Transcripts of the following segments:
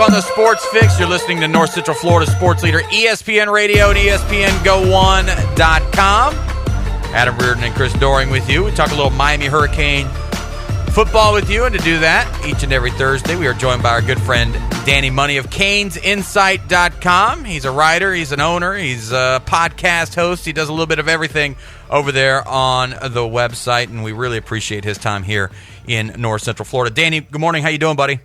on the Sports Fix. You're listening to North Central Florida sports leader ESPN Radio and ESPNGo1.com. Adam Reardon and Chris Doring with you. We talk a little Miami Hurricane football with you, and to do that, each and every Thursday, we are joined by our good friend Danny Money of CanesInSight.com. He's a writer, he's an owner, he's a podcast host. He does a little bit of everything over there on the website, and we really appreciate his time here in North Central Florida. Danny, good morning. How you doing, buddy?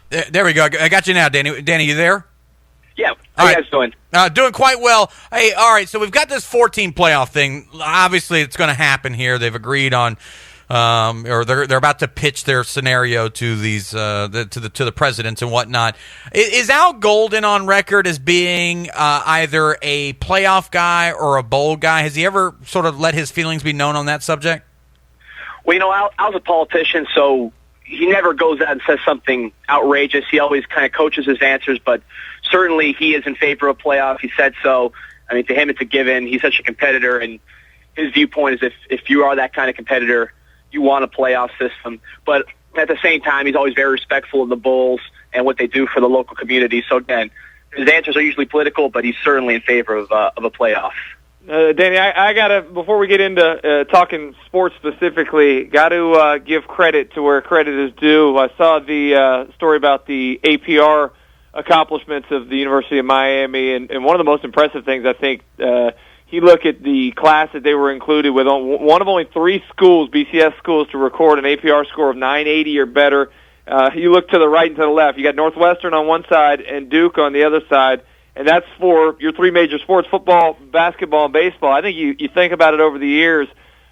There we go. I got you now, Danny. Danny, you there? Yeah. How you guys doing? Doing quite well. Hey, all right, so we've got this 14 playoff thing. Obviously, it's going to happen here. They've agreed on, or they're about to pitch their scenario to these to the presidents and whatnot. Is Al Golden on record as being either a playoff guy or a bowl guy? Has he ever sort of let his feelings be known on that subject? Well, you know, Al's a politician, so he never goes out and says something outrageous. He always kind of coaches his answers, but certainly he is in favor of playoff. He said so. I mean, to him, it's a given. He's such a competitor, and his viewpoint is if you are that kind of competitor, you want a playoff system. But at the same time, he's always very respectful of the Bulls and what they do for the local community. So, again, his answers are usually political, but he's certainly in favor of a playoff. Danny, I gotta, before we get into talking sports specifically, got to give credit to where credit is due. I saw the story about the APR accomplishments of the University of Miami, and one of the most impressive things, I think, he looked at the class that they were included with, one of only 3 schools, BCS schools, to record an APR score of 980 or better. You look to the right and to the left. You got Northwestern on one side and Duke on the other side. And that's for your 3 major sports, football, basketball, and baseball. I think you think about it over the years.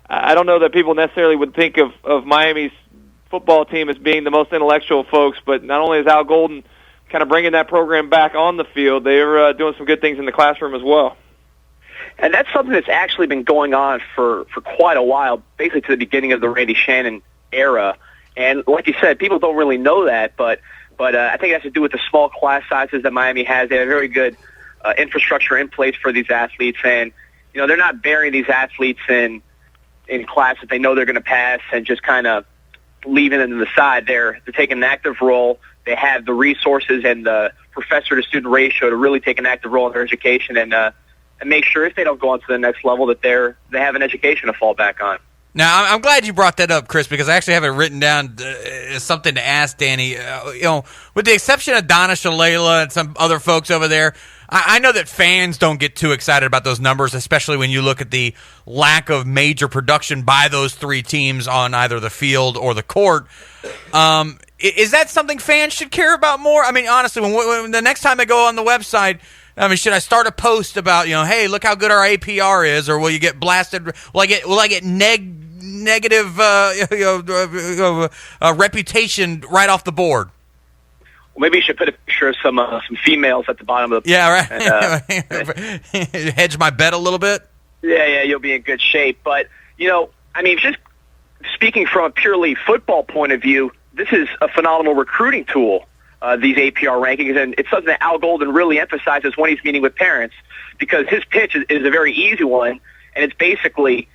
I don't know that people necessarily would think of Miami's football team as being the most intellectual folks, but not only is Al Golden kind of bringing that program back on the field, they're doing some good things in the classroom as well. And that's something that's actually been going on for quite a while, basically to the beginning of the Randy Shannon era. And like you said, people don't really know that, but I think it has to do with the small class sizes that Miami has. They have very good infrastructure in place for these athletes, and you know they're not burying these athletes in class that they know they're going to pass and just kind of leaving them to the side. They're taking an active role. They have the resources and the professor-to-student ratio to really take an active role in their education and make sure if they don't go on to the next level that they have an education to fall back on. Now, I'm glad you brought that up, Chris, because I actually have it written down as something to ask Danny. With the exception of Donna Shalala and some other folks over there, I know that fans don't get too excited about those numbers, especially when you look at the lack of major production by those 3 teams on either the field or the court. Is that something fans should care about more? I mean, honestly, when the next time I go on the website, I mean, should I start a post about, hey, look how good our APR is, or will you get blasted? Will I get negative reputation right off the board? Well, maybe you should put a picture of some females at the bottom of the right. And, hedge my bet a little bit. Yeah, you'll be in good shape. But I mean, just speaking from a purely football point of view, this is a phenomenal recruiting tool. These APR rankings, and it's something that Al Golden really emphasizes when he's meeting with parents, because his pitch is a very easy one, and it's basically,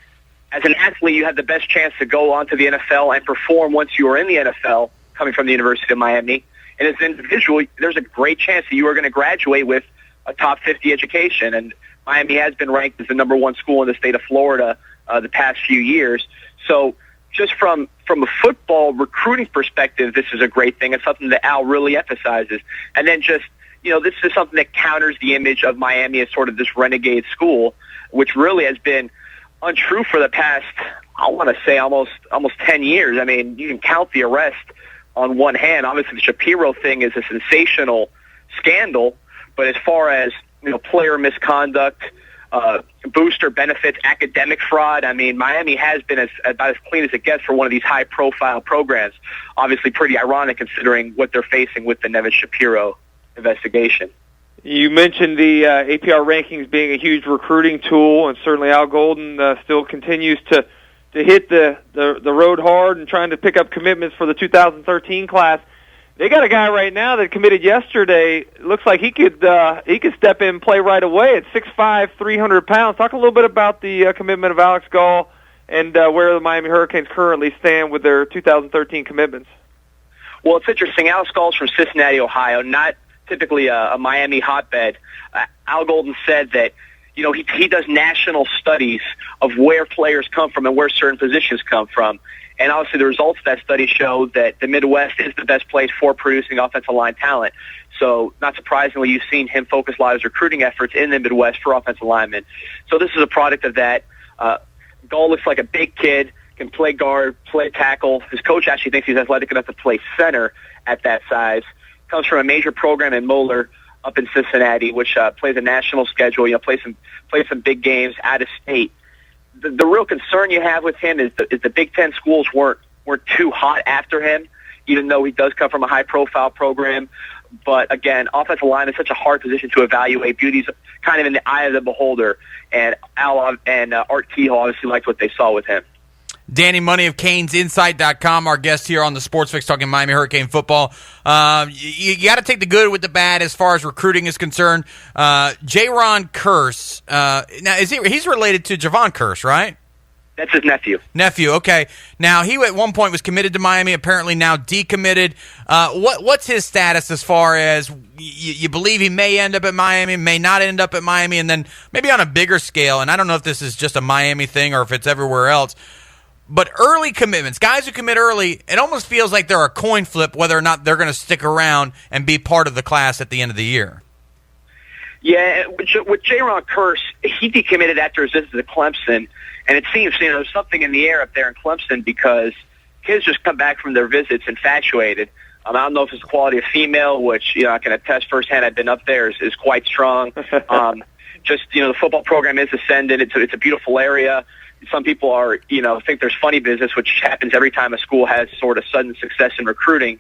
as an athlete, you have the best chance to go on to the NFL and perform once you are in the NFL, coming from the University of Miami. And as an individual, there's a great chance that you are going to graduate with a top 50 education, and Miami has been ranked as the number 1 school in the state of Florida the past few years. So just from a football recruiting perspective, this is a great thing. It's something that Al really emphasizes. And then just, this is something that counters the image of Miami as sort of this renegade school, which really has been untrue for the past, I want to say, almost 10 years. I mean, you can count the arrest on one hand. Obviously, the Shapiro thing is a sensational scandal, but as far as, player misconduct, booster benefits, academic fraud. I mean, Miami has been about as clean as it gets for one of these high-profile programs. Obviously pretty ironic considering what they're facing with the Nevin Shapiro investigation. You mentioned the APR rankings being a huge recruiting tool, and certainly Al Golden still continues to hit the road hard and trying to pick up commitments for the 2013 class. They got a guy right now that committed yesterday. Looks like he could step in and play right away at 6'5", 300 pounds. Talk a little bit about the commitment of Alex Gall and where the Miami Hurricanes currently stand with their 2013 commitments. Well, it's interesting. Al Sculls from Cincinnati, Ohio, not typically a Miami hotbed. Al Golden said that, he does national studies of where players come from and where certain positions come from. And obviously the results of that study show that the Midwest is the best place for producing offensive line talent. So not surprisingly, you've seen him focus a lot of his recruiting efforts in the Midwest for offensive linemen. So this is a product of that. Gull looks like a big kid, can play guard, play tackle. His coach actually thinks he's athletic enough to play center at that size. Comes from a major program in Moeller up in Cincinnati, which plays a national schedule, plays some big games out of state. The real concern you have with him is the Big Ten schools weren't too hot after him, even though he does come from a high-profile program. But again, offensive line is such a hard position to evaluate. Beauty's kind of in the eye of the beholder, and Al and Art Kehoe obviously liked what they saw with him. Danny Money of CanesInSight.com, our guest here on the Sports Fix talking Miami Hurricane football. You got to take the good with the bad as far as recruiting is concerned. J-Ron Kearse, now he's related to Javon Kearse, right? That's his nephew. Nephew, okay. Now, he at one point was committed to Miami, apparently now decommitted. What's his status as far as you believe he may end up at Miami, may not end up at Miami, and then maybe on a bigger scale, and I don't know if this is just a Miami thing or if it's everywhere else, but early commitments, guys who commit early, it almost feels like they're a coin flip whether or not they're going to stick around and be part of the class at the end of the year. Yeah, with J-Ron Kearse, he decommitted after his visit to Clemson, and it seems there's something in the air up there in Clemson because kids just come back from their visits infatuated. I don't know if it's the quality of female, which I can attest firsthand. I've been up there, is quite strong. The football program is ascendant. It's a beautiful area. Some people think there's funny business, which happens every time a school has sort of sudden success in recruiting.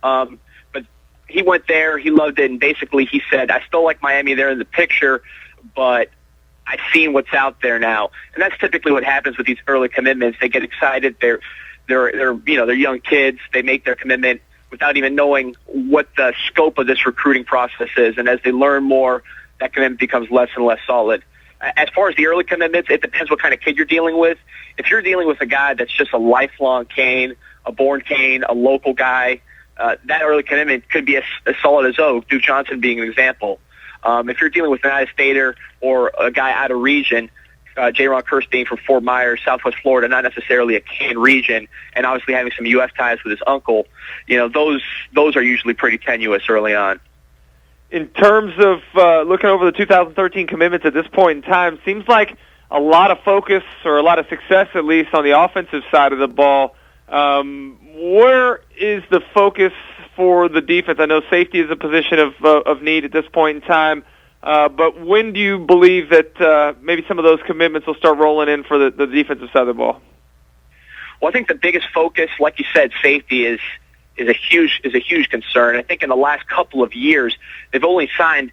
But he went there, he loved it, and basically he said, I still like Miami there in the picture, but I've seen what's out there now. And that's typically what happens with these early commitments. They get excited, they're young kids, they make their commitment without even knowing what the scope of this recruiting process is. And as they learn more, that commitment becomes less and less solid. As far as the early commitments, it depends what kind of kid you're dealing with. If you're dealing with a guy that's just a lifelong Cane, a born Cane, a local guy, that early commitment could be as solid as Oak, Duke Johnson being an example. If you're dealing with an out-of-stater or a guy out of region, J-Ron Kearse being from Fort Myers, Southwest Florida, not necessarily a Cane region, and obviously having some U.S. ties with his uncle, those are usually pretty tenuous early on. In terms of looking over the 2013 commitments at this point in time, seems like a lot of focus or a lot of success, at least on the offensive side of the ball. Where is the focus for the defense? I know safety is a position of need at this point in time, but when do you believe that maybe some of those commitments will start rolling in for the defensive side of the ball? Well, I think the biggest focus, like you said, safety is a huge concern. I think in the last couple of years, they've only signed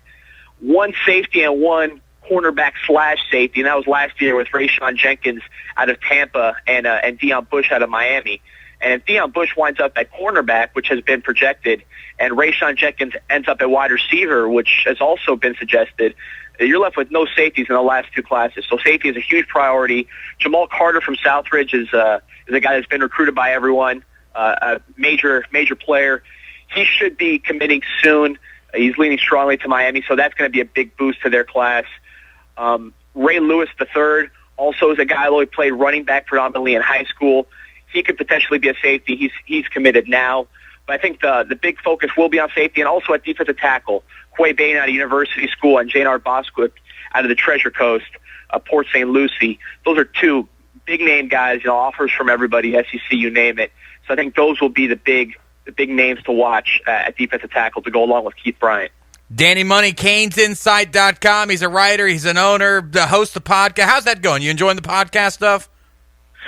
one safety and one cornerback / safety, and that was last year with Rayshawn Jenkins out of Tampa and Deion Bush out of Miami. And if Deion Bush winds up at cornerback, which has been projected, and Rayshawn Jenkins ends up at wide receiver, which has also been suggested, you're left with no safeties in the last two classes. So safety is a huge priority. Jamal Carter from Southridge is a guy that's been recruited by everyone. A major player. He should be committing soon. He's leaning strongly to Miami, so that's going to be a big boost to their class. Ray Lewis III also is a guy who played running back predominantly in high school. He could potentially be a safety. He's committed now. But I think the big focus will be on safety and also at defensive tackle. Quay Bain out of University School and Jane Boswick out of the Treasure Coast, Port St. Lucie. Those are two big-name guys, offers from everybody, SEC, you name it. So I think those will be the big names to watch at defensive tackle to go along with Keith Bryant. Danny Money, CanesInsight.com. He's a writer. He's an owner, the host of the podcast. How's that going? You enjoying the podcast stuff?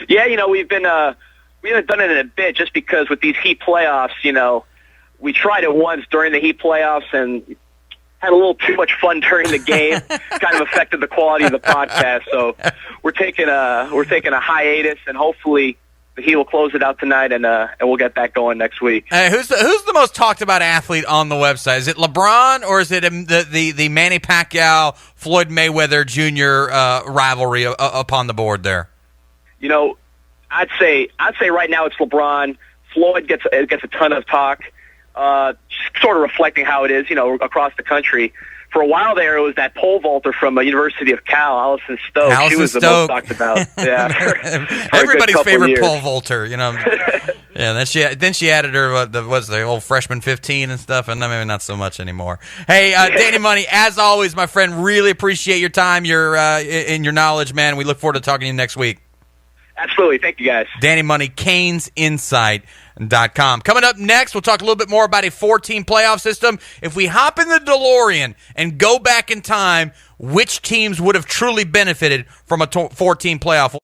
Yeah, we've we haven't done it in a bit just because with these Heat playoffs, we tried it once during the Heat playoffs and had a little too much fun during the game. Kind of affected the quality of the podcast. So we're taking a hiatus, and hopefully he will close it out tonight, and we'll get back going next week. Who's the most talked about athlete on the website? Is it LeBron or is it the Manny Pacquiao Floyd Mayweather Jr. Rivalry upon the board there? I'd say right now it's LeBron, Floyd gets a ton of talk, sort of reflecting how it is, across the country. For a while there, it was that pole vaulter from University of Cal, Allison Stoke. She was the most talked about. Yeah, everybody's favorite pole vaulter. Yeah. Then she added her the old freshman 15 and stuff, and maybe not so much anymore. Hey, Danny Money, as always, my friend, really appreciate your time, your knowledge, man. We look forward to talking to you next week. Absolutely. Thank you, guys. Danny Money, CanesInSight.com. Coming up next, we'll talk a little bit more about a 4-team playoff system. If we hop in the DeLorean and go back in time, which teams would have truly benefited from a 4-team playoff?